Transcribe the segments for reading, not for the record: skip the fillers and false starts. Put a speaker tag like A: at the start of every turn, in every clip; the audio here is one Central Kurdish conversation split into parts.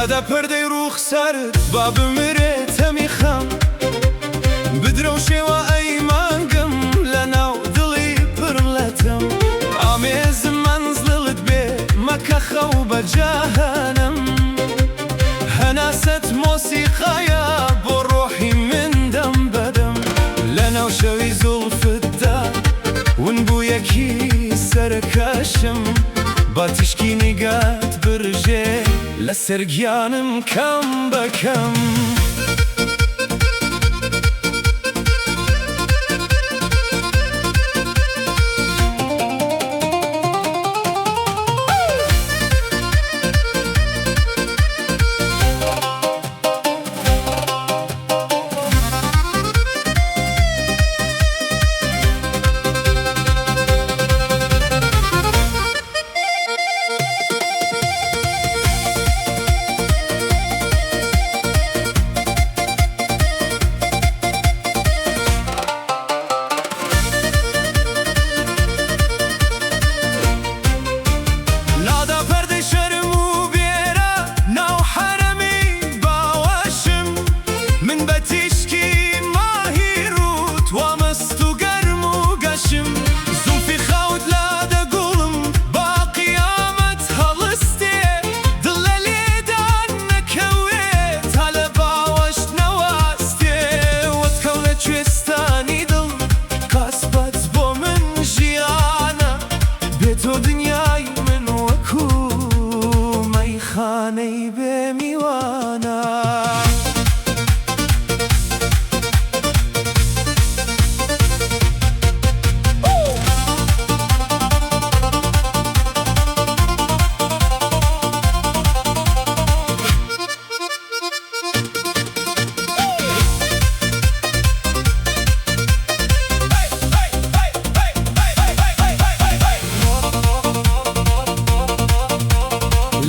A: لادا پردەی ڕوخسارت با بمرێتە میخەم بدرەوشێوە ئەی مانگم لەناو دڵی پڕلەتم ئامێزم مەنزڵت بێ مەکە خەو بە جاهەنەم هەناست مۆسیقایە بۆ ڕۆحی من دەم بەدەم لەناو شەوی زوڵفتدا ون بوویەکی سەرکەشم با تشکی نیگات برژێ لەسەر گیانم کەم بەکەم تۆ دنیای من وەکو مەیخانەی بێ میوانە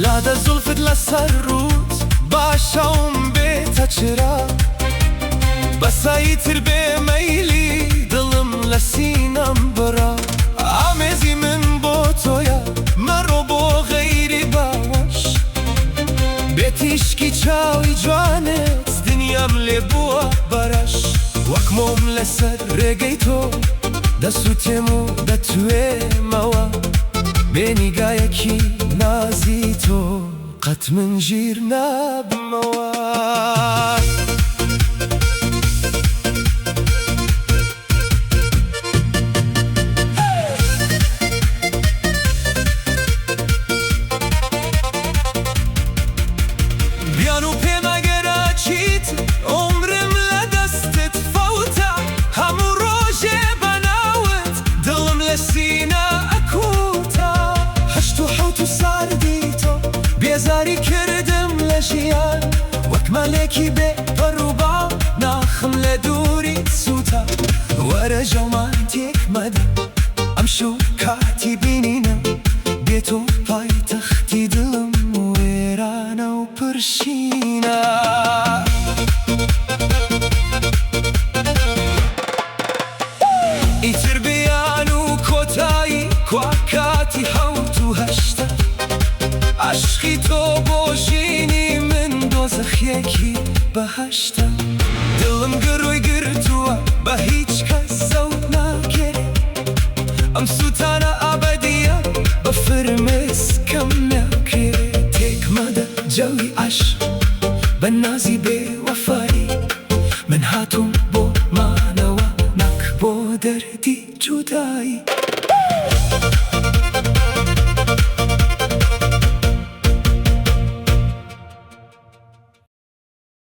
A: لادا زولفت لەسەر ڕووت باشەوم بێتە چرا بەساییتر بێ مەیلی دڵم لە سینەم بڕا ئامێزی من بۆ تۆیە مەڕۆ بۆ غەیری باوەش بێ تیشکی چاوی جوانت دنیام لێ بووە بەرەش وەک مۆم لەسەر ڕێگەی تۆ دەسووتێم و دەتوێمەوە بێ نیگایەکی نازی تۆ قەت من ژیر نابمەوە بیان و پێمەگەرە چیت عمرم لە دەستت فەوتە هەموو ڕۆژێ بەناوت دڵم لە سینە ئەکوتە هەشت و حەوت و ساردی تۆ بێزاری کردم لە ژیان وەک مەلێکی بێ پەڕووباو ناخم لە دووری سووتە وەرە ژەومان تێک مەدە ئەم شەو کاتی بینینە بێت و پایتەختی دڵم وێرانە و پرشینە ئیتر بیان و کۆتایی کوا کاتی حەوت و هەشتە عشقی تۆ بۆ ژینی من دۆزەخیەکی بەهەشتە دڵم گڕۆی گرتووە بە هیچ کەس زەوت ناکرێ ئەم سووتانە ئابەدیە بە فرمێسکەم ناکرێ تێک مەدە جەوی عەشق بە نازی بێوەفایی من هاتووم بۆ مانەوە نەک بۆ دەردی جودایی